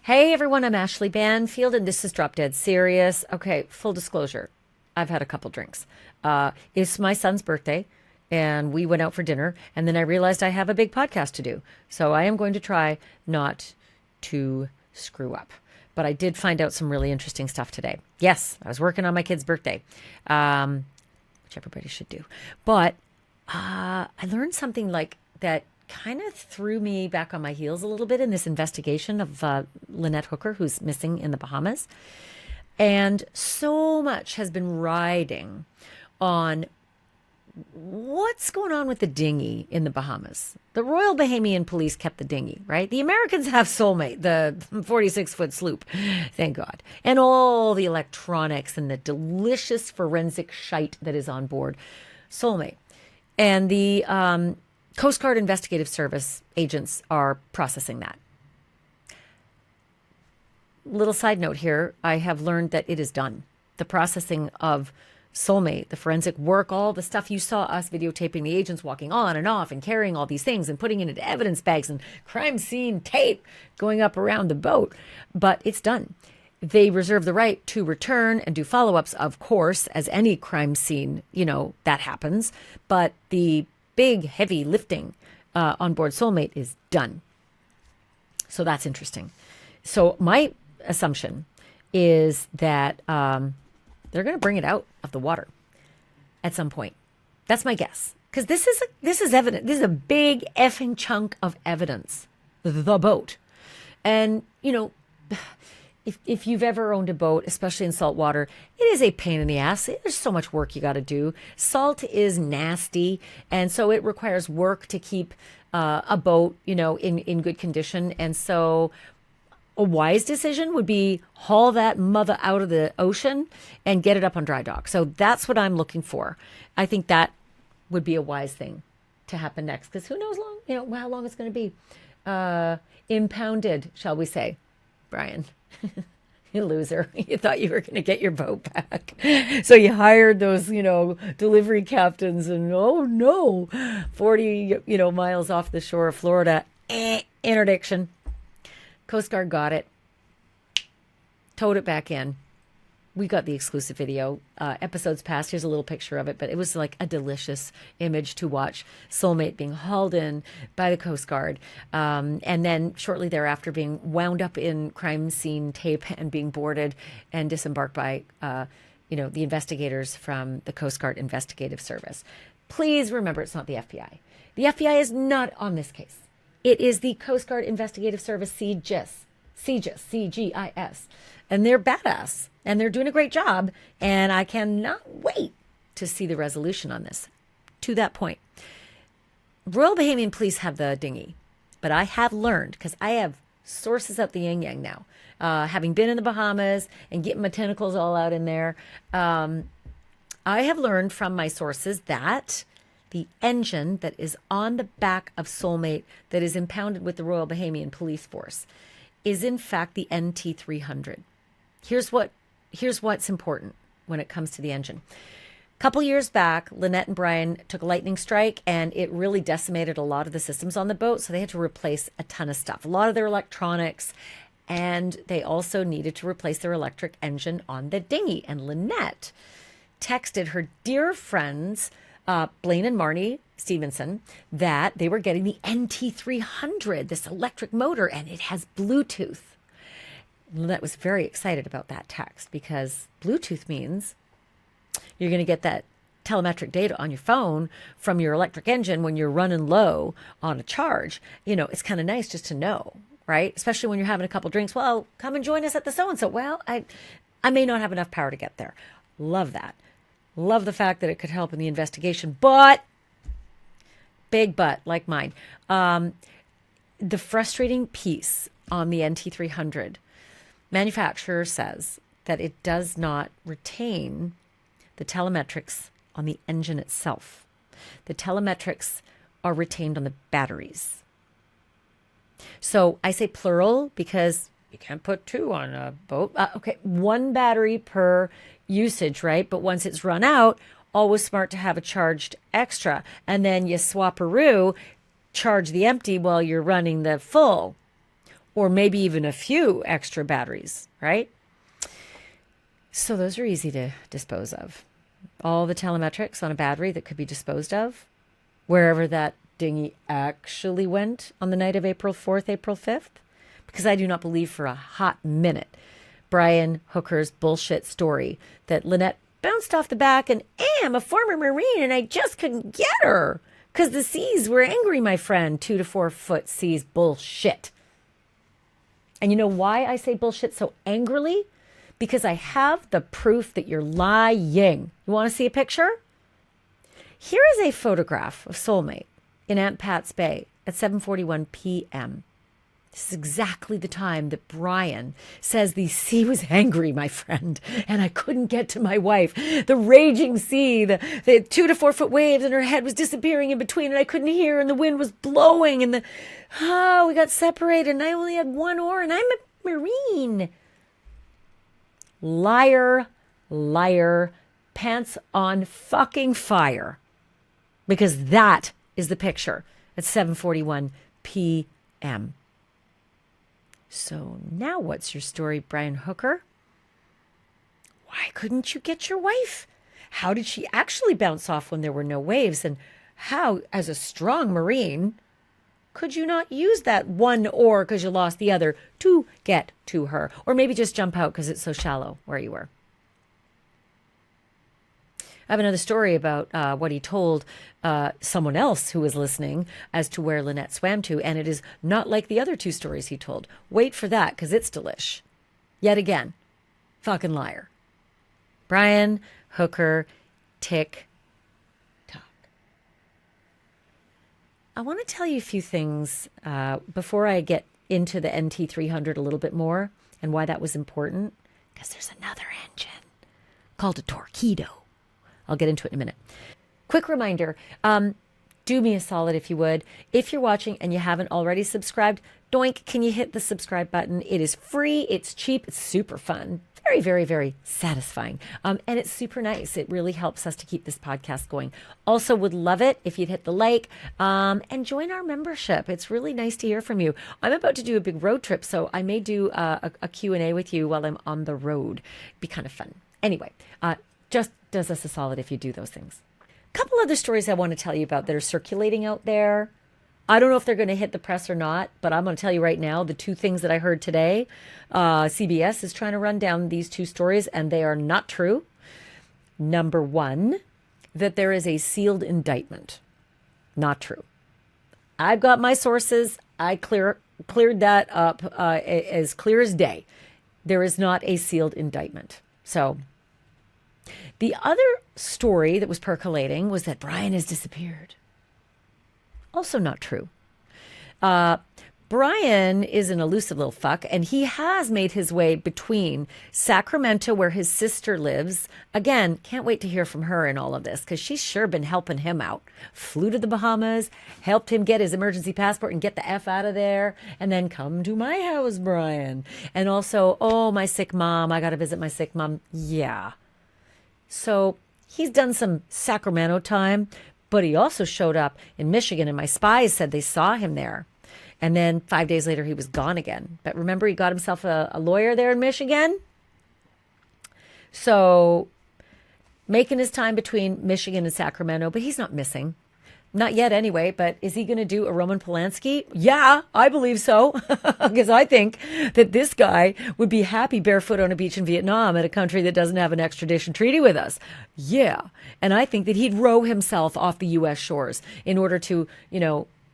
Hey everyone, I'm Ashleigh Banfield, and this is Drop Dead Serious. Okay, full disclosure, I've had a couple drinks. It's my son's birthday, and we went out for dinner, and then I realized I have a big podcast to do. So I am going to try not to screw up. But I did find out some really interesting stuff today. Yes, I was working on my kid's birthday, which everybody should do. But I learned something like that kind of threw me back on my heels a little bit in this investigation of Lynette Hooker, who's missing in the Bahamas. And so much has been riding on what's going on with the dinghy in the Bahamas. The Royal Bahamian Police kept the dinghy, right? The Americans have Soulmate, the 46-foot sloop, thank God. And all the electronics and the delicious forensic shite that is on board. Soulmate. And the Coast Guard Investigative Service agents are processing that. Little side note here, I have learned that it is done. The processing of Soulmate, the forensic work, all the stuff you saw us videotaping the agents walking on and off and carrying all these things and putting it into evidence bags and crime scene tape going up around the boat. But it's done. They reserve the right to return and do follow-ups, of course, as any crime scene, that happens. But the big, heavy lifting on board Soulmate is done. So that's interesting. So my assumption is that they're going to bring it out of the water at some point. That's my guess. Because this is evidence. This is a big effing chunk of evidence. The boat. And, if you've ever owned a boat, especially in salt water, it is a pain in the ass. There's so much work you got to do. Salt is nasty, and so it requires work to keep a boat, in good condition. And so a wise decision would be haul that mother out of the ocean and get it up on dry dock. So that's what I'm looking for. I think that would be a wise thing to happen next, because who knows how long it's going to be impounded, shall we say, Brian. You loser. You thought you were going to get your boat back. So you hired those, delivery captains, and oh no, 40, miles off the shore of Florida. Interdiction. Coast Guard got it. Towed it back in. We got the exclusive video. Episodes past, here's a little picture of it, but it was like a delicious image to watch. Soulmate being hauled in by the Coast Guard, and then shortly thereafter being wound up in crime scene tape and being boarded and disembarked by, the investigators from the Coast Guard Investigative Service. Please remember, it's not the FBI. The FBI is not on this case. It is the Coast Guard Investigative Service, CGIS. CGIS, C-G-I-S. And they're badass, and they're doing a great job, and I cannot wait to see the resolution on this. To that point, Royal Bahamian Police have the dinghy, but I have learned, because I have sources up the yin-yang now, having been in the Bahamas and getting my tentacles all out in there, I have learned from my sources that the engine that is on the back of Soulmate that is impounded with the Royal Bahamian Police Force is in fact the NT300. Here's what's important when it comes to the engine. A couple years back, Lynette and Brian took a lightning strike, and it really decimated a lot of the systems on the boat, so they had to replace a ton of stuff, a lot of their electronics, and they also needed to replace their electric engine on the dinghy. And Lynette texted her dear friends, Blaine and Marnie Stevenson, that they were getting the NT300, this electric motor, and it has Bluetooth. Lynette was very excited about that text, because Bluetooth means you're going to get that telemetric data on your phone from your electric engine when you're running low on a charge. It's kind of nice just to know, right? Especially when you're having a couple drinks. Well, come and join us at the so-and-so. Well, I may not have enough power to get there. Love that. Love the fact that it could help in the investigation, but big but like mine. The frustrating piece on the NT300, manufacturer says that it does not retain the telemetrics on the engine itself. The telemetrics are retained on the batteries. So I say plural because you can't put two on a boat. Okay, one battery per usage, right? But once it's run out, always smart to have a charged extra. And then you swap-a-roo, charge the empty while you're running the full. or maybe even a few extra batteries, right? So those are easy to dispose of. All the telemetrics on a battery that could be disposed of, wherever that dinghy actually went on the night of April 4th, April 5th, because I do not believe for a hot minute Brian Hooker's bullshit story that Lynette bounced off the back and I'm a former Marine and I just couldn't get her because the seas were angry, my friend. 2 to 4 foot seas, bullshit. And you know why I say bullshit so angrily? Because I have the proof that you're lying. You want to see a picture? Here is a photograph of Soulmate in Aunt Pat's Bay at 7:41 p.m. This is exactly the time that Brian says the sea was angry, my friend, and I couldn't get to my wife. The raging sea, the 2 to 4 foot waves, and her head was disappearing in between, and I couldn't hear, and the wind was blowing, and we got separated, and I only had one oar, and I'm a Marine. Liar, liar, pants on fucking fire. Because that is the picture at 7:41 p.m. So now what's your story, Brian Hooker? Why couldn't you get your wife? How did she actually bounce off when there were no waves? And how, as a strong Marine, could you not use that one oar because you lost the other to get to her? Or maybe just jump out because it's so shallow where you were. I have another story about what he told someone else who was listening as to where Lynette swam to, and it is not like the other 2 stories he told. Wait for that, because it's delish. Yet again, fucking liar. Brian Hooker, tick tock. I want to tell you a few things before I get into the NT300 a little bit more and why that was important, because there's another engine called a torpedo. I'll get into it in a minute. Quick reminder, do me a solid if you would. If you're watching and you haven't already subscribed, doink, can you hit the subscribe button? It is free, it's cheap, it's super fun. Very, very, very satisfying. And it's super nice. It really helps us to keep this podcast going. Also would love it if you'd hit the like and join our membership. It's really nice to hear from you. I'm about to do a big road trip, so I may do a Q&A with you while I'm on the road. It'd be kind of fun. Anyway, just does us a solid if you do those things. A couple other stories I want to tell you about that are circulating out there. I don't know if they're going to hit the press or not, but I'm going to tell you right now, the 2 things that I heard today, CBS is trying to run down these 2 stories, and they are not true. Number 1, that there is a sealed indictment. Not true. I've got my sources. I cleared that up as clear as day. There is not a sealed indictment. So the other story that was percolating was that Brian has disappeared. Also not true. Brian is an elusive little fuck, and he has made his way between Sacramento, where his sister lives. Again, can't wait to hear from her in all of this, because she's sure been helping him out. Flew to the Bahamas, helped him get his emergency passport and get the F out of there, and then come to my house, Brian. And also, oh, my sick mom, I got to visit my sick mom. Yeah. So he's done some Sacramento time, but he also showed up in Michigan, and my spies said they saw him there. And then 5 days later, he was gone again. But remember, he got himself a lawyer there in Michigan. So making his time between Michigan and Sacramento, but he's not missing. Not yet anyway, but is he going to do a Roman Polanski? Yeah, I believe so. Because I think that this guy would be happy barefoot on a beach in Vietnam at a country that doesn't have an extradition treaty with us. Yeah. And I think that he'd row himself off the U.S. shores in order to,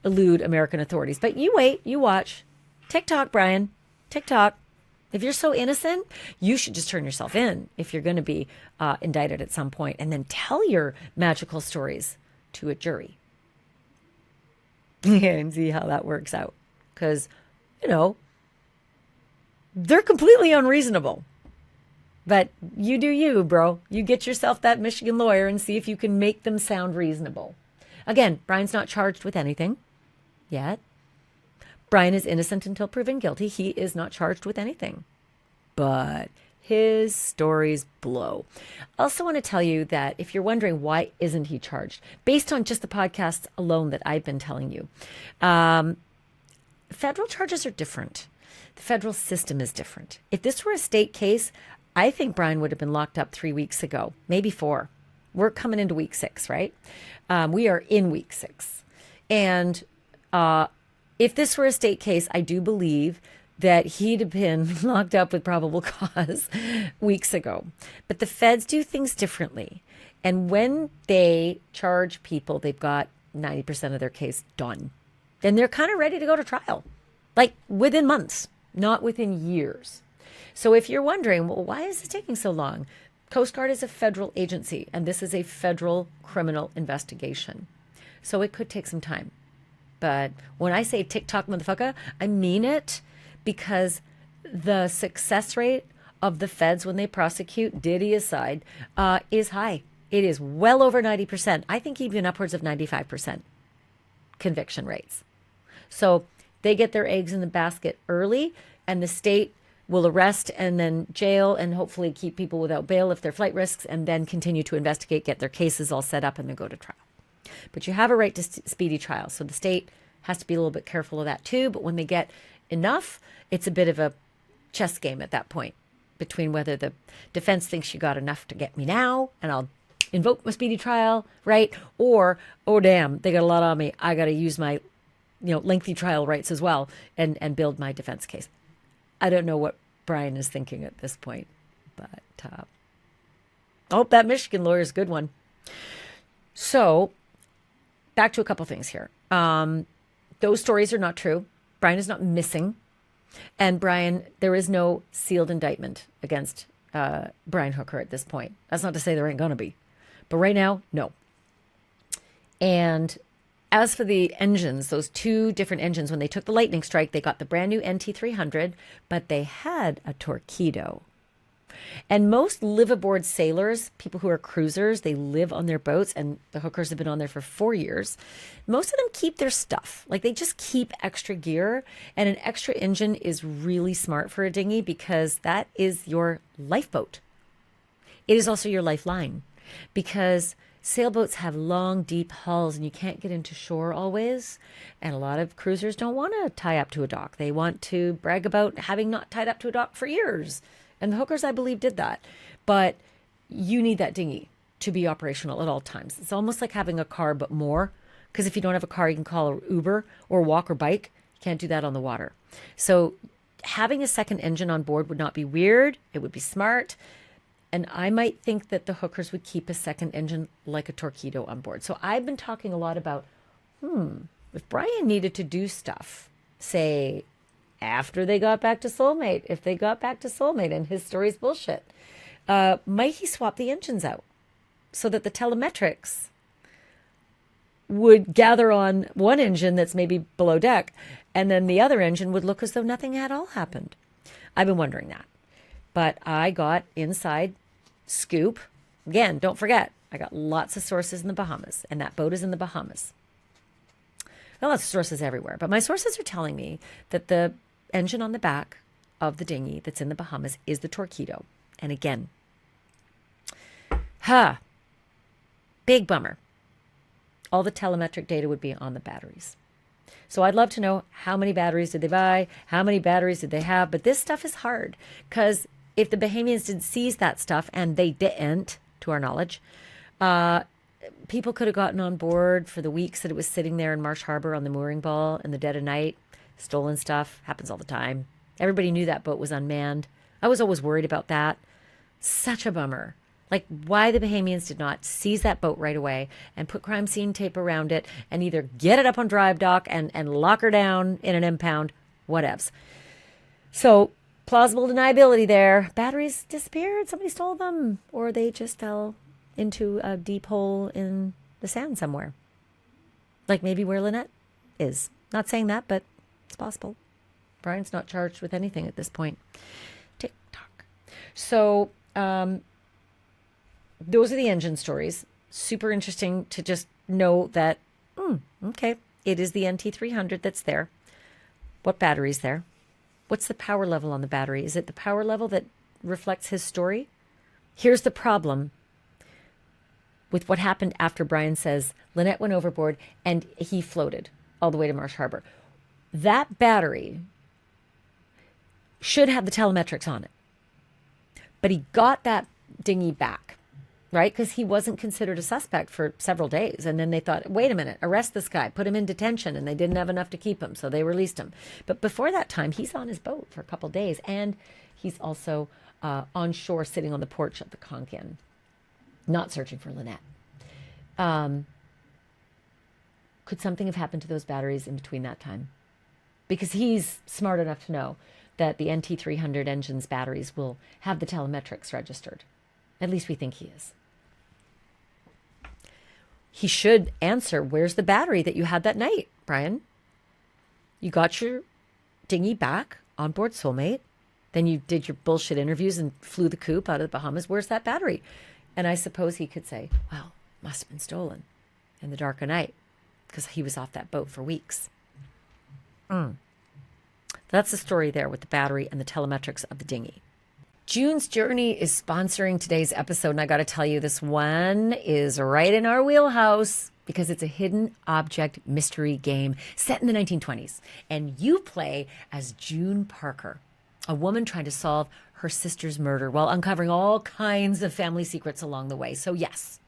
elude American authorities. But you wait, you watch. TikTok, Brian. TikTok. If you're so innocent, you should just turn yourself in if you're going to be indicted at some point, and then tell your magical stories to a jury. And see how that works out. Because, they're completely unreasonable. But you do you, bro. You get yourself that Michigan lawyer and see if you can make them sound reasonable. Again, Brian's not charged with anything yet. Brian is innocent until proven guilty. He is not charged with anything. But his stories blow. I also want to tell you that if you're wondering why isn't he charged, based on just the podcasts alone that I've been telling you, federal charges are different. The federal system is different. If this were a state case, I think Brian would have been locked up 3 weeks ago, maybe 4. We're coming into week 6, right? We are in week 6. And if this were a state case, I do believe that he'd have been locked up with probable cause weeks ago. But the feds do things differently. And when they charge people, they've got 90% of their case done. Then they're kind of ready to go to trial, like within months, not within years. So if you're wondering, well, why is this taking so long? Coast Guard is a federal agency, and this is a federal criminal investigation. So it could take some time. But when I say TikTok motherfucker, I mean it, because the success rate of the feds when they prosecute, Diddy aside, is high. It is well over 90%. I think even upwards of 95% conviction rates. So they get their eggs in the basket early, and the state will arrest and then jail and hopefully keep people without bail if they're flight risks, and then continue to investigate, get their cases all set up, and then go to trial. But you have a right to speedy trial. So the state has to be a little bit careful of that too. But when they get enough, it's a bit of a chess game at that point between whether the defense thinks you got enough to get me now and I'll invoke my speedy trial, right? Or, oh, damn, they got a lot on me. I got to use my, lengthy trial rights as well and build my defense case. I don't know what Brian is thinking at this point, but that Michigan lawyer is a good one. So back to a couple things here. Those stories are not true. Brian is not missing. And Brian, there is no sealed indictment against Brian Hooker at this point. That's not to say there ain't going to be. But right now, no. And as for the engines, those 2 different engines, when they took the lightning strike, they got the brand new NT300, but they had a torpedo. And most live aboard sailors, people who are cruisers, they live on their boats, and the Hookers have been on there for 4 years. Most of them keep their stuff. Like, they just keep extra gear, and an extra engine is really smart for a dinghy because that is your lifeboat. It is also your lifeline, because sailboats have long, deep hulls, and you can't get into shore always. And a lot of cruisers don't want to tie up to a dock. They want to brag about having not tied up to a dock for years. And the Hookers, I believe, did that. But you need that dinghy to be operational at all times. It's almost like having a car, but more. Because if you don't have a car, you can call an Uber or walk or bike. You can't do that on the water. So having a second engine on board would not be weird. It would be smart. And I might think that the Hookers would keep a second engine like a torpedo on board. So I've been talking a lot about, if Brian needed to do stuff, say, after they got back to Soulmate, if they got back to Soulmate and his story's bullshit, might he swap the engines out so that the telemetrics would gather on one engine that's maybe below deck, and then the other engine would look as though nothing at all happened? I've been wondering that. But I got inside scoop. Again, don't forget, I got lots of sources in the Bahamas, and that boat is in the Bahamas. Got lots of sources everywhere, but my sources are telling me that the engine on the back of the dinghy that's in the Bahamas is the torpedo. And again, big bummer. All the telemetric data would be on the batteries. So I'd love to know, how many batteries did they buy? How many batteries did they have? But this stuff is hard, because if the Bahamians did seize that stuff, and they didn't, to our knowledge, people could have gotten on board for the weeks that it was sitting there in Marsh Harbor on the mooring ball in the dead of night. Stolen stuff happens all the time. Everybody knew that boat was unmanned. I was always worried about that. Such a bummer. Like, why the Bahamians did not seize that boat right away and put crime scene tape around it and either get it up on drive dock and lock her down in an impound, whatevs. So, plausible deniability there. Batteries disappeared. Somebody stole them. Or they just fell into a deep hole in the sand somewhere. Like maybe where Lynette is. Not saying that, but it's possible. Brian's not charged with anything at this point. Tick-tock. So, those are the engine stories. Super interesting to just know that, okay, it is the NT300 that's there. What battery's there? What's the power level on the battery? Is it the power level that reflects his story? Here's the problem with what happened after Brian says Lynette went overboard and he floated all the way to Marsh Harbor. That battery should have the telemetrics on it. But he got that dinghy back, right? Because he wasn't considered a suspect for several days. And then they thought, wait a minute, arrest this guy, put him in detention. And they didn't have enough to keep him, so they released him. But before that time, he's on his boat for a couple of days. And he's also on shore sitting on the porch of the conch inn, not searching for Lynette. Could something have happened to those batteries in between that time? Because he's smart enough to know that the NT300 engine's batteries will have the telemetrics registered. At least we think he is. He should answer, where's the battery that you had that night, Brian? You got your dinghy back on board Soulmate. Then you did your bullshit interviews and flew the coop out of the Bahamas. Where's that battery? And I suppose he could say, well, must have been stolen in the dark of night because he was off that boat for weeks. That's the story there with the battery and the telemetrics of the dinghy. June's Journey is sponsoring today's episode, and I got to tell you, this one is right in our wheelhouse because it's a hidden object mystery game set in the 1920s, and you play as June Parker, a woman trying to solve her sister's murder while uncovering all kinds of family secrets along the way. So yes,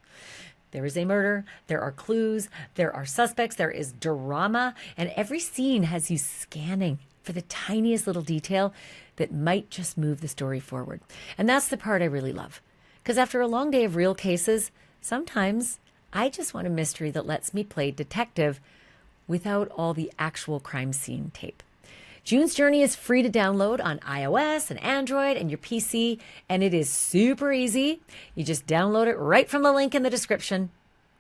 there is a murder, there are clues, there are suspects, there is drama, and every scene has you scanning for the tiniest little detail that might just move the story forward. And that's the part I really love. Because after a long day of real cases, sometimes I just want a mystery that lets me play detective without all the actual crime scene tape. June's Journey is free to download on iOS and Android and your PC, and it is super easy. You just download it right from the link in the description,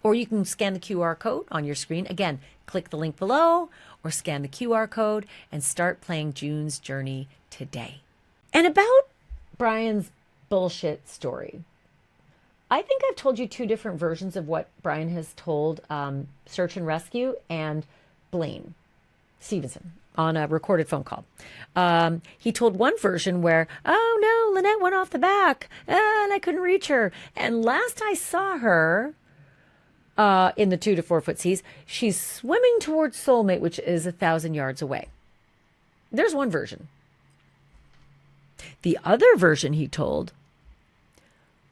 or you can scan the QR code on your screen. Again, click the link below or scan the QR code and start playing June's Journey today. And about Brian's bullshit story, I think I've told you two different versions of what Brian has told Search and Rescue and Blaine Stevenson on a recorded phone call. He told one version where, oh no, Lynette went off the back and I couldn't reach her. And last I saw her in the 2 to 4 foot seas, she's swimming towards Soulmate, which is 1,000 yards away. There's one version. The other version he told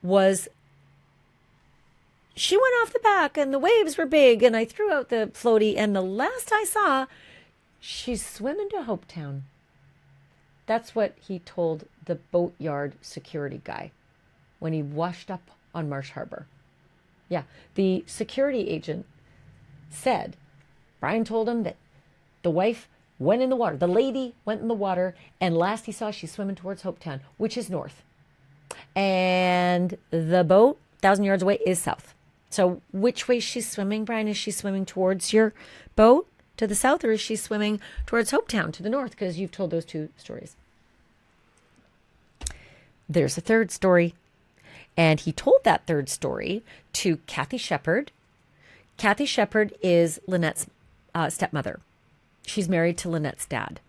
was, she went off the back and the waves were big and I threw out the floaty and the last I saw, she's swimming to Hopetown. That's what he told the boatyard security guy when he washed up on Marsh Harbor. Yeah, the security agent said, Brian told him that the wife went in the water. The lady went in the water, and last he saw, she's swimming towards Hopetown, which is north. And the boat, 1,000 yards away, is south. So which way she's swimming, Brian? Is she swimming towards your boat to the south, or is she swimming towards Hopetown to the north? Because you've told those two stories. There's a third story. And he told that third story to Kathy Shepard. Kathy Shepard is Lynette's stepmother. She's married to Lynette's dad.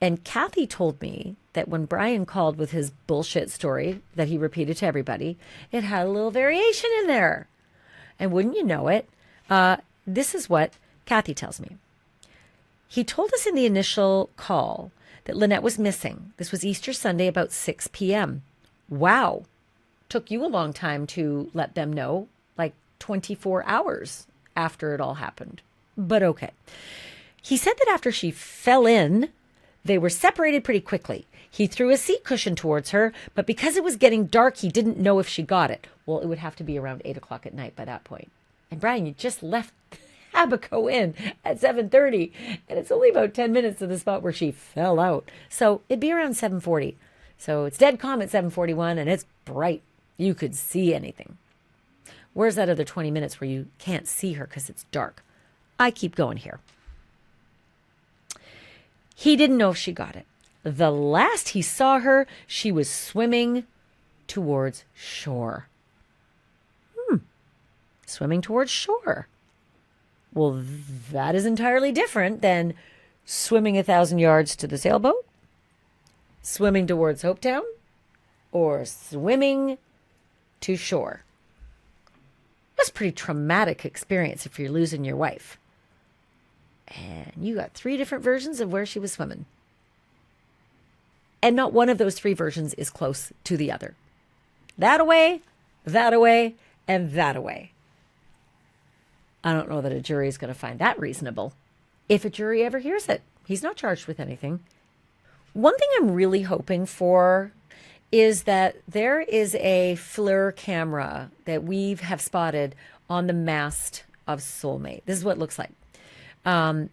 And Kathy told me that when Brian called with his bullshit story that he repeated to everybody, it had a little variation in there. And wouldn't you know it, this is what Kathy tells me. He told us in the initial call that Lynette was missing. This was Easter Sunday about 6 p.m. Wow. Took you a long time to let them know, like 24 hours after it all happened. But okay. He said that after she fell in, they were separated pretty quickly. He threw a seat cushion towards her, but because it was getting dark, he didn't know if she got it. Well, it would have to be around 8 o'clock at night by that point. And Brian, you just left Abaco in at 7:30, and it's only about 10 minutes to the spot where she fell out. So it'd be around 7:40. So it's dead calm at 7:41, and it's bright. You could see anything. Where's that other 20 minutes where you can't see her because it's dark? I keep going here. He didn't know if she got it. The last he saw her, she was swimming towards shore. Swimming towards shore. Well, that is entirely different than swimming 1,000 yards to the sailboat, swimming towards Hopetown, or swimming to shore. That's a pretty traumatic experience if you're losing your wife. And you got 3 different versions of where she was swimming. And not one of those three versions is close to the other. That away, and that away. I don't know that a jury is going to find that reasonable. If a jury ever hears it, he's not charged with anything. One thing I'm really hoping for is that there is a FLIR camera that we have spotted on the mast of Soulmate. This is what it looks like. And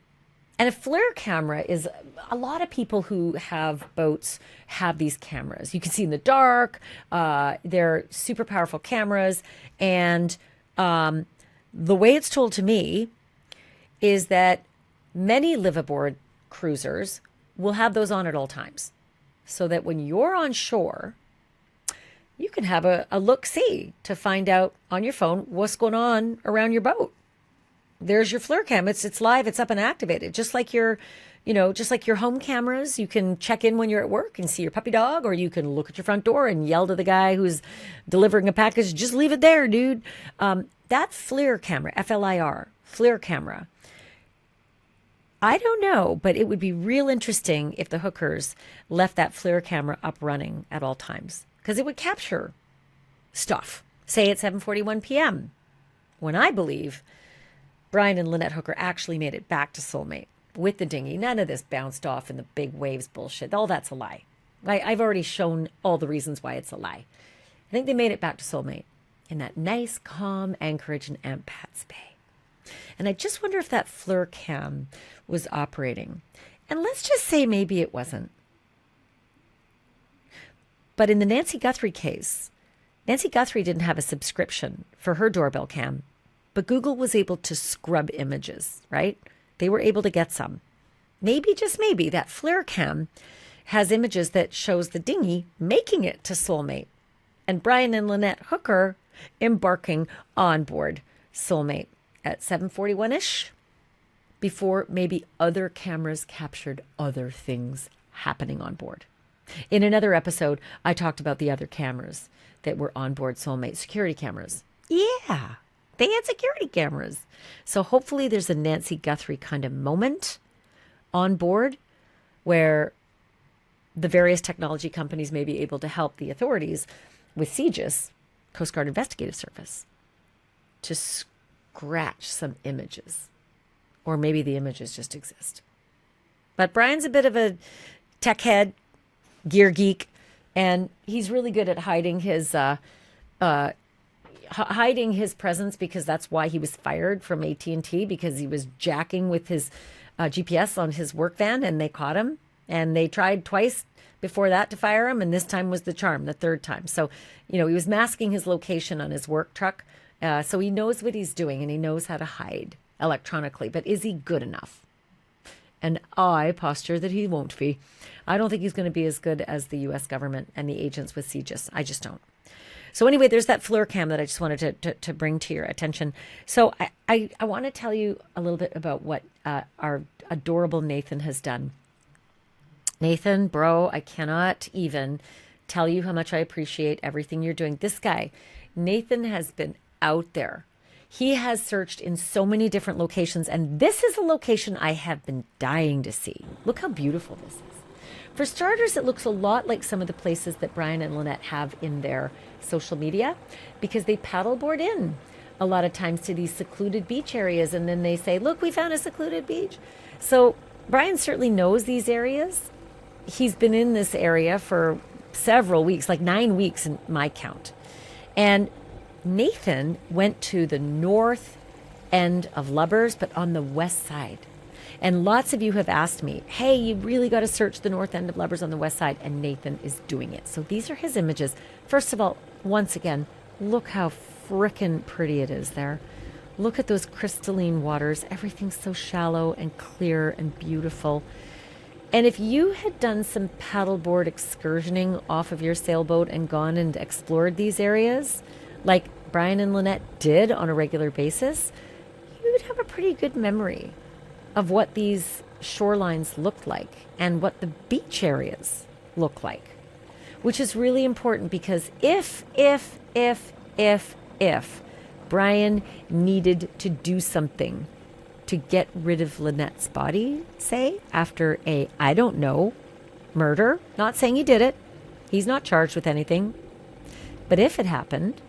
a FLIR camera is, a lot of people who have boats have these cameras. You can see in the dark. They're super powerful cameras. And the way it's told to me is that many live-aboard cruisers will have those on at all times. So that when you're on shore, you can have a look-see to find out on your phone what's going on around your boat. There's your FLIR cam. It's live. It's up and activated. Just like your home cameras. You can check in when you're at work and see your puppy dog, or you can look at your front door and yell to the guy who's delivering a package, just leave it there, dude. That FLIR camera, FLIR, FLIR camera, I don't know, but it would be real interesting if the hookers left that FLIR camera up running at all times, because it would capture stuff, say at 7:41 p.m., when I believe Brian and Lynette Hooker actually made it back to Soulmate with the dinghy. None of this bounced off in the big waves bullshit. All that's a lie. I've already shown all the reasons why it's a lie. I think they made it back to Soulmate in that nice, calm anchorage in Ampats Bay. And I just wonder if that FLIR cam was operating. And let's just say maybe it wasn't. But in the Nancy Guthrie case, Nancy Guthrie didn't have a subscription for her doorbell cam, but Google was able to scrub images, right? They were able to get some. Maybe, just maybe, that FLIR cam has images that shows the dinghy making it to Soulmate and Brian and Lynette Hooker embarking on board Soulmate at 7:41-ish, before maybe other cameras captured other things happening on board. In another episode, I talked about the other cameras that were on board Soulmate, security cameras. Yeah, they had security cameras. So hopefully there's a Nancy Guthrie kind of moment on board where the various technology companies may be able to help the authorities with CGIS, Coast Guard Investigative Service, to scratch some images. Or maybe the images just exist. But Brian's a bit of a tech head, gear geek, and he's really good at hiding his presence, because that's why he was fired from AT&T, because he was jacking with his GPS on his work van, and they caught him. And they tried twice before that to fire him, and this time was the charm, the third time. So, he was masking his location on his work truck. So he knows what he's doing, and he knows how to hide electronically. But is he good enough? And I posture that he won't be. I don't think he's going to be as good as the U.S. government and the agents with CGIS. I just don't. So anyway, there's that FLIR cam that I just wanted to bring to your attention. So I want to tell you a little bit about what our adorable Nathan has done. Nathan, bro, I cannot even tell you how much I appreciate everything you're doing. This guy, Nathan, has been out there. He has searched in so many different locations, and this is a location I have been dying to see. Look how beautiful this is. For starters, it looks a lot like some of the places that Brian and Lynette have in their social media, because they paddleboard in a lot of times to these secluded beach areas, and then they say, look, we found a secluded beach. So Brian certainly knows these areas. He's been in this area for several weeks, like 9 weeks in my count. And Nathan went to the north end of Lubbers, but on the west side. And lots of you have asked me, hey, you really got to search the north end of Lubbers on the west side, and Nathan is doing it. So these are his images. First of all, once again, look how frickin' pretty it is there. Look at those crystalline waters. Everything's so shallow and clear and beautiful. And if you had done some paddleboard excursioning off of your sailboat and gone and explored these areas, like Brian and Lynette did on a regular basis, you would have a pretty good memory of what these shorelines look like and what the beach areas look like, which is really important, because if Brian needed to do something to get rid of Lynette's body, say, after I don't know, murder. Not saying he did it. He's not charged with anything. But if it happened,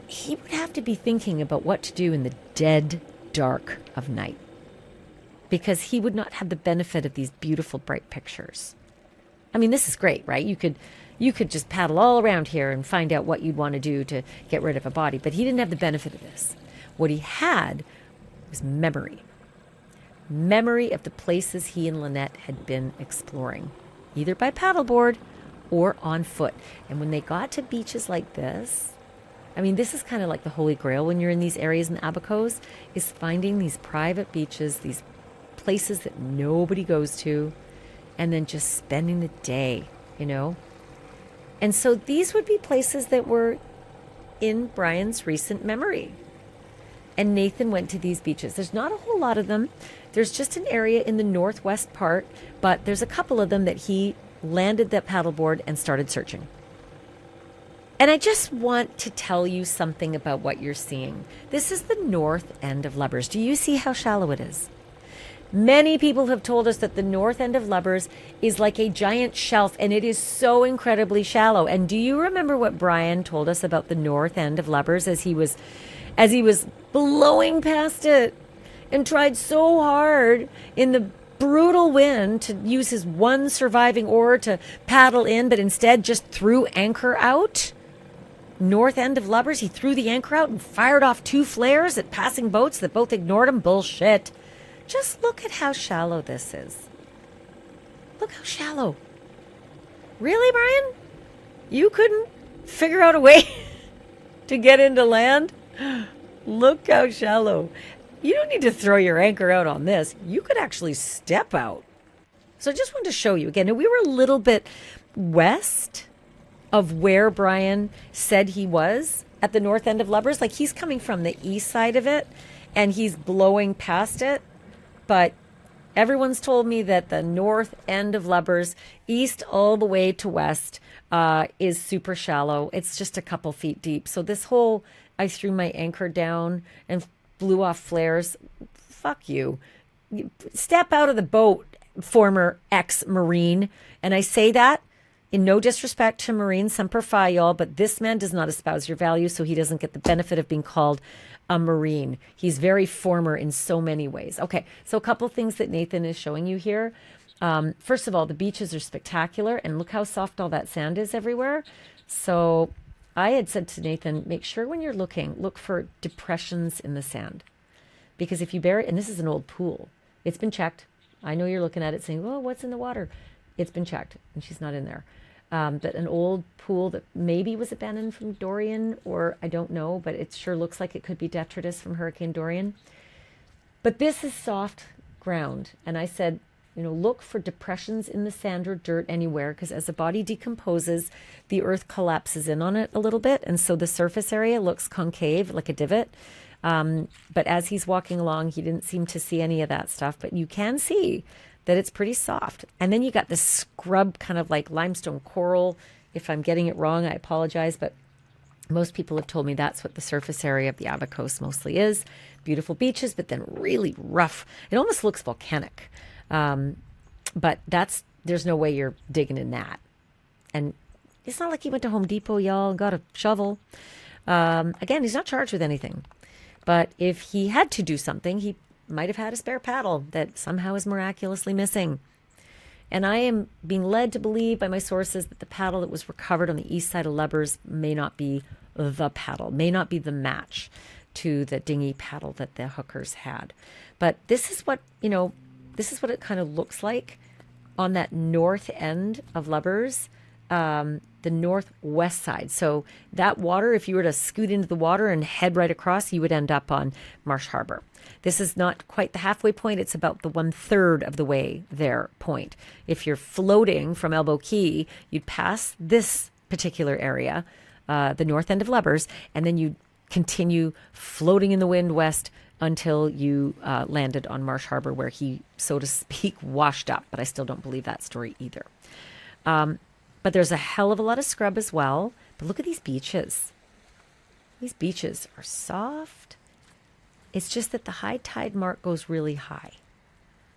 he would have to be thinking about what to do in the dead dark of night, because he would not have the benefit of these beautiful bright pictures. I mean, this is great, right? You could just paddle all around here and find out what you'd want to do to get rid of a body, but he didn't have the benefit of this. What he had was memory. Memory of the places he and Lynette had been exploring, either by paddleboard or on foot. And when they got to beaches like this, I mean, this is kind of like the holy grail when you're in these areas in Abacos, is finding these private beaches, these places that nobody goes to, and then just spending the day, you know? And so these would be places that were in Brian's recent memory. And Nathan went to these beaches. There's not a whole lot of them. There's just an area in the northwest part, but there's a couple of them that he landed that paddleboard and started searching. And I just want to tell you something about what you're seeing. This is the north end of Lubbers. Do you see how shallow it is? Many people have told us that the north end of Lubbers is like a giant shelf, and it is so incredibly shallow. And do you remember what Brian told us about the north end of Lubbers as he was blowing past it and tried so hard in the brutal wind to use his one surviving oar to paddle in, but instead just threw anchor out? North end of Lubbers, he threw the anchor out and fired off 2 flares at passing boats that both ignored him. Bullshit. Just look at how shallow this is. Look how shallow. Really, Brian? You couldn't figure out a way to get into land? Look how shallow. You don't need to throw your anchor out on this. You could actually step out. So I just wanted to show you again. We were a little bit west of where Brian said he was at the north end of Lubbers. Like, he's coming from the east side of it and he's blowing past it. But everyone's told me that the north end of Lubbers, east all the way to west, is super shallow. It's just a couple feet deep. So this whole, I threw my anchor down and blew off flares. Fuck you. Step out of the boat, former ex-Marine. And I say that in no disrespect to Marine Semper Fi, y'all, but this man does not espouse your values, so he doesn't get the benefit of being called a Marine. He's very former in so many ways. Okay, so a couple things that Nathan is showing you here. First of all, the beaches are spectacular, and look how soft all that sand is everywhere. So I had said to Nathan, make sure when you're looking, look for depressions in the sand. Because if you bury, and this is an old pool, it's been checked. I know you're looking at it saying, oh, what's in the water? It's been checked, and she's not in there. But an old pool that maybe was abandoned from Dorian, or I don't know, but it sure looks like it could be detritus from Hurricane Dorian. But this is soft ground. And I said, look for depressions in the sand or dirt anywhere, because as the body decomposes, the earth collapses in on it a little bit. And so the surface area looks concave, like a divot. But as he's walking along, he didn't seem to see any of that stuff. But you can see that it's pretty soft. And then you got this scrub kind of like limestone coral. If I'm getting it wrong, I apologize, but most people have told me that's what the surface area of the Abacos mostly is. Beautiful beaches, but then really rough. It almost looks volcanic. But there's no way you're digging in that. And it's not like he went to Home Depot, y'all, and got a shovel. Again, he's not charged with anything. But if he had to do something, he might have had a spare paddle that somehow is miraculously missing. And I am being led to believe by my sources that the paddle that was recovered on the east side of Lubbers may not be the paddle, may not be the match to the dinghy paddle that the Hookers had. But this is what, it kind of looks like on that north end of Lubbers, the northwest side. So that water, if you were to scoot into the water and head right across, you would end up on Marsh Harbor. This is not quite the halfway point. It's about the 1/3 of the way there point. If you're floating from Elbow Key, you'd pass this particular area, the north end of Lubbers, and then you'd continue floating in the wind west until you landed on Marsh Harbor, where he, so to speak, washed up. But I still don't believe that story either. But there's a hell of a lot of scrub as well. But look at these beaches. These beaches are soft. It's just that the high tide mark goes really high.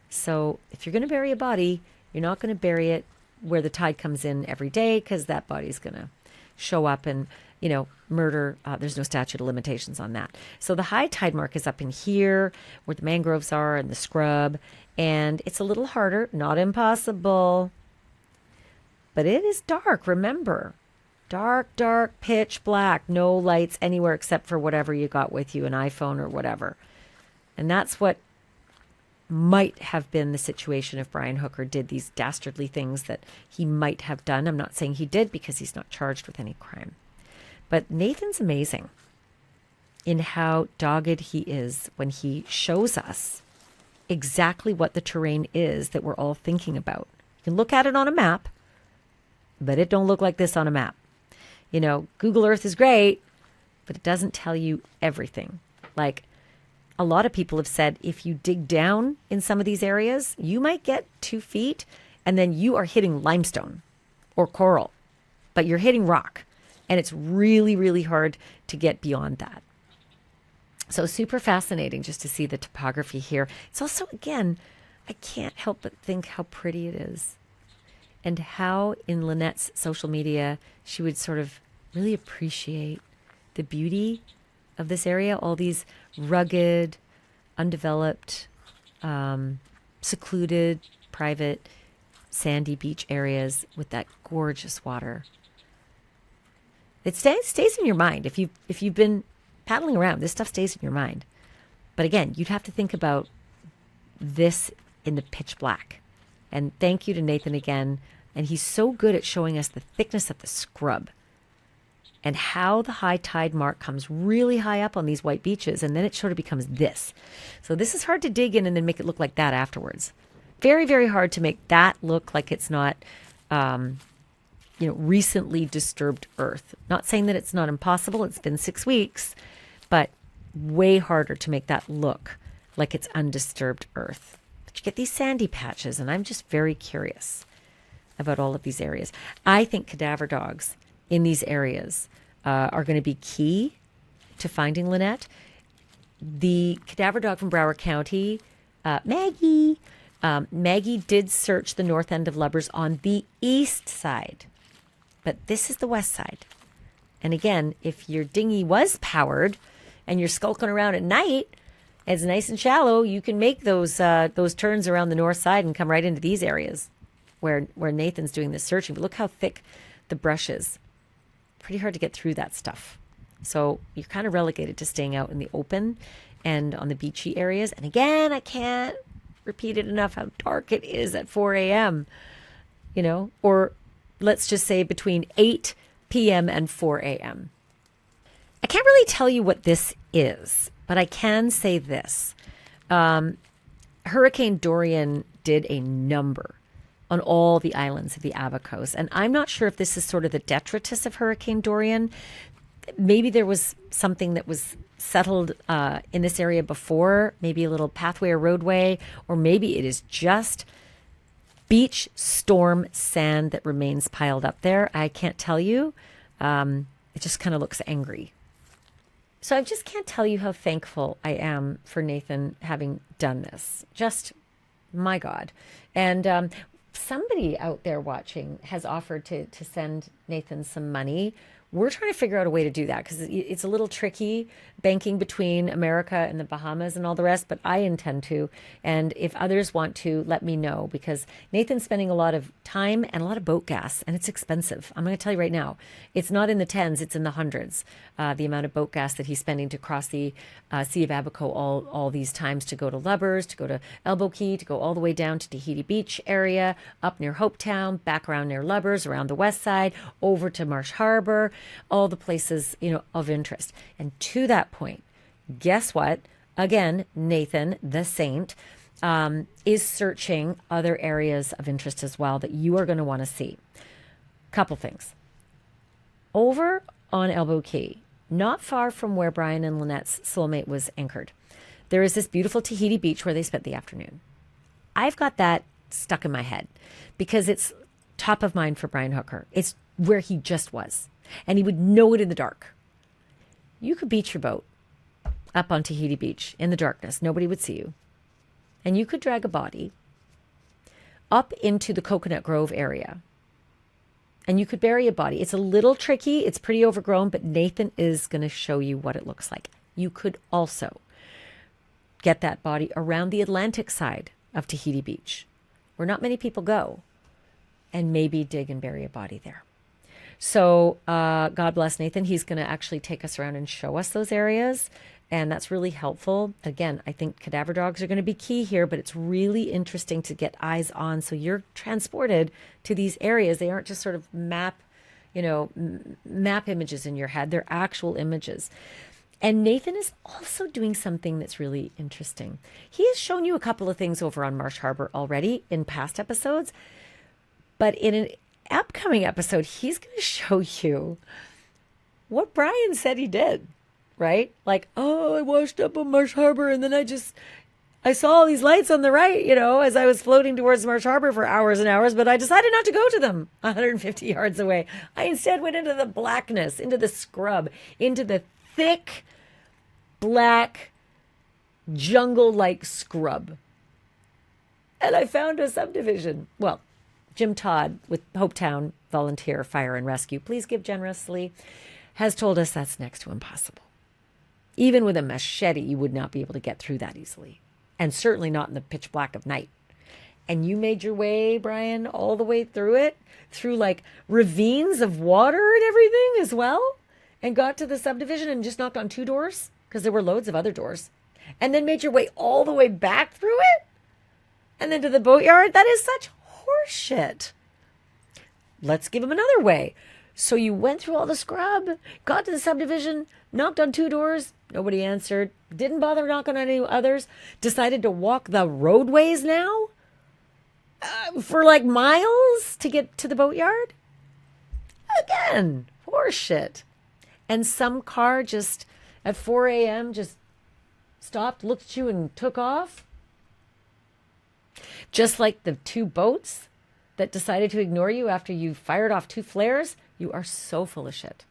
So if you're going to bury a body, you're not going to bury it where the tide comes in every day, because that body's going to show up and, murder. There's no statute of limitations on that. So the high tide mark is up in here where the mangroves are and the scrub. And it's a little harder, not impossible, but it is dark. Remember, dark, pitch black, no lights anywhere except for whatever you got with you, an iPhone or whatever. And that's what might have been the situation if Brian Hooker did these dastardly things that he might have done. I'm not saying he did, because he's not charged with any crime. But Nathan's amazing in how dogged he is when he shows us exactly what the terrain is that we're all thinking about. You can look at it on a map, but it don't look like this on a map. Google Earth is great, but it doesn't tell you everything. Like, a lot of people have said, if you dig down in some of these areas, you might get 2 feet and then you are hitting limestone or coral, but you're hitting rock. And it's really, really hard to get beyond that. So super fascinating just to see the topography here. It's also, again, I can't help but think how pretty it is. And how in Lynette's social media, she would sort of really appreciate the beauty of this area. All these rugged, undeveloped, secluded, private, sandy beach areas with that gorgeous water. It stays in your mind. If you've been paddling around, this stuff stays in your mind. But again, you'd have to think about this in the pitch black. And thank you to Nathan again. And he's so good at showing us the thickness of the scrub and how the high tide mark comes really high up on these white beaches. And then it sort of becomes this. So this is hard to dig in and then make it look like that afterwards. Very, very hard to make that look like it's not, recently disturbed earth. Not saying that it's not impossible. It's been 6 weeks, but way harder to make that look like it's undisturbed earth. But you get these sandy patches, and I'm just very curious about all of these areas. I think cadaver dogs in these areas are going to be key to finding Lynette. The cadaver dog from Broward County, Maggie did search the north end of Lubbers on the east side. But this is the west side. And again, if your dinghy was powered and you're skulking around at night, it's nice and shallow, you can make those turns around the north side and come right into these areas where Nathan's doing this searching. But look how thick the brush is. Pretty hard to get through that stuff. So you're kind of relegated to staying out in the open and on the beachy areas. And again, I can't repeat it enough how dark it is at 4 a.m., or let's just say between 8 p.m. and 4 a.m. I can't really tell you what this is, but I can say this. Hurricane Dorian did a number on all the islands of the Abacos, and I'm not sure if this is sort of the detritus of Hurricane Dorian. Maybe there was something that was settled in this area before, maybe a little pathway or roadway, or maybe it is just beach storm sand that remains piled up there. I can't tell you. It just kind of looks angry. So I just can't tell you how thankful I am for Nathan having done this. Just, my God. And somebody out there watching has offered to send Nathan some money. We're trying to figure out a way to do that because it's a little tricky banking between America and the Bahamas and all the rest, but I intend to. And if others want to, let me know, because Nathan's spending a lot of time and a lot of boat gas, and it's expensive. I'm going to tell you right now, it's not in the tens, it's in the hundreds, the amount of boat gas that he's spending to cross the Sea of Abaco all these times, to go to Lubbers, to go to Elbow Key, to go all the way down to Tahiti Beach area, up near Hopetown, back around near Lubbers, around the west side, over to Marsh Harbor, all the places, of interest. And to that point, guess what? Again, Nathan, the saint, is searching other areas of interest as well that you are going to want to see. Couple things. Over on Elbow Key, not far from where Brian and Lynette's Soulmate was anchored, there is this beautiful Tahiti Beach where they spent the afternoon. I've got that stuck in my head because it's top of mind for Brian Hooker. It's where he just was. And he would know it in the dark. You could beach your boat up on Tahiti Beach in the darkness. Nobody would see you. And you could drag a body up into the Coconut Grove area And you could bury a body. It's a little tricky. It's pretty overgrown, but Nathan is going to show you what it looks like. You could also get that body around the Atlantic side of Tahiti Beach, where not many people go, and maybe dig and bury a body there. So God bless Nathan. He's going to actually take us around and show us those areas. And that's really helpful. Again, I think cadaver dogs are going to be key here, but it's really interesting to get eyes on. So you're transported to these areas. They aren't just sort of map images in your head. They're actual images. And Nathan is also doing something that's really interesting. He has shown you a couple of things over on Marsh Harbor already in past episodes, but in an upcoming episode, he's going to show you what Brian said he did. Right? Like, oh, I washed up on Marsh Harbor and then I saw all these lights on the right, as I was floating towards Marsh Harbor for hours and hours, but I decided not to go to them 150 yards away. I instead went into the blackness, into the scrub, into the thick, black, jungle-like scrub. And I found a subdivision. Well, Jim Todd with Hopetown Volunteer Fire and Rescue, please give generously, has told us that's next to impossible. Even with a machete, you would not be able to get through that easily. And certainly not in the pitch black of night. And you made your way, Brian, all the way through it, through like ravines of water and everything as well, and got to the subdivision and just knocked on 2 doors, because there were loads of other doors, and then made your way all the way back through it, and then to the boatyard. That is such horseshit. Let's give him another way. So you went through all the scrub, got to the subdivision, knocked on 2 doors, nobody answered, didn't bother knocking on any others, decided to walk the roadways now for like miles to get to the boatyard? Again, horseshit. And some car just at 4 a.m. just stopped, looked at you and took off? Just like the 2 boats that decided to ignore you after you fired off 2 flares? You are so full of shit.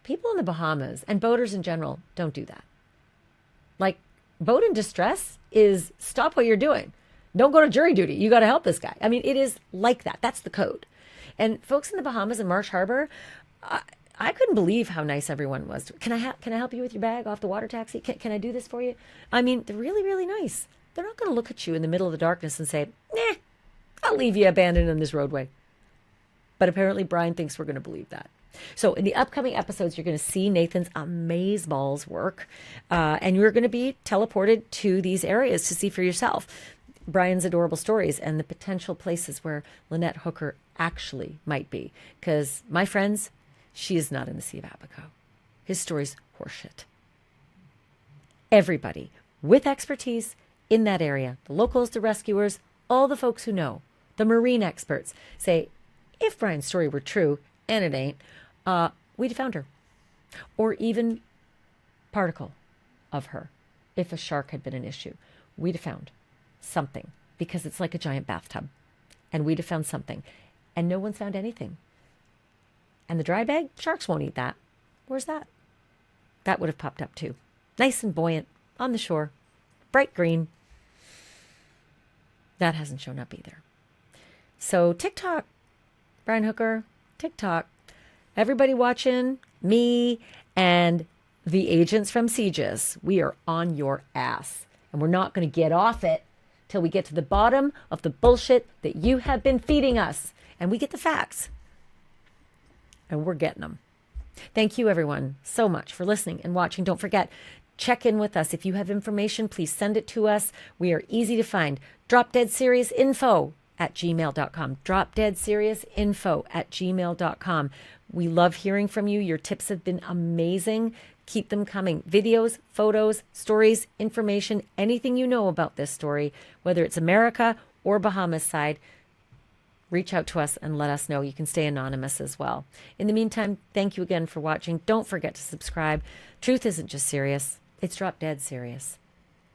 People in the Bahamas and boaters in general don't do that. Like, boat in distress is stop what you're doing. Don't go to jury duty. You got to help this guy. I mean, it is like that. That's the code. And folks in the Bahamas and Marsh Harbor, I couldn't believe how nice everyone was. Can I help you with your bag off the water taxi? Can I do this for you? I mean, they're really, really nice. They're not going to look at you in the middle of the darkness and say, nah, I'll leave you abandoned on this roadway. But apparently Brian thinks we're going to believe that. So in the upcoming episodes, you're going to see Nathan's amazeballs work. And you're going to be teleported to these areas to see for yourself Brian's adorable stories and the potential places where Lynette Hooker actually might be. Because, my friends, she is not in the Sea of Abaco. His story's horseshit. Everybody with expertise in that area, the locals, the rescuers, all the folks who know, the marine experts, say, if Brian's story were true, and it ain't, we'd have found her. Or even particle of her, if a shark had been an issue. We'd have found something, because it's like a giant bathtub. And we'd have found something. And no one's found anything. And the dry bag, sharks won't eat that. Where's that? That would have popped up too. Nice and buoyant, on the shore, bright green. That hasn't shown up either. So TikTok, Brian Hooker, TikTok. Everybody watching, me and the agents from CGIS, we are on your ass. And we're not going to get off it till we get to the bottom of the bullshit that you have been feeding us. And we get the facts. And we're getting them. Thank you, everyone, so much for listening and watching. Don't forget, check in with us. If you have information, please send it to us. We are easy to find. dropdeadseriousinfo@gmail.com. dropdeadseriousinfo@gmail.com. We love hearing from you. Your tips have been amazing. Keep them coming. Videos, photos, stories, information, anything you know about this story, whether it's America or Bahamas side, reach out to us and let us know. You can stay anonymous as well. In the meantime, thank you again for watching. Don't forget to subscribe. Truth isn't just serious. It's drop dead serious.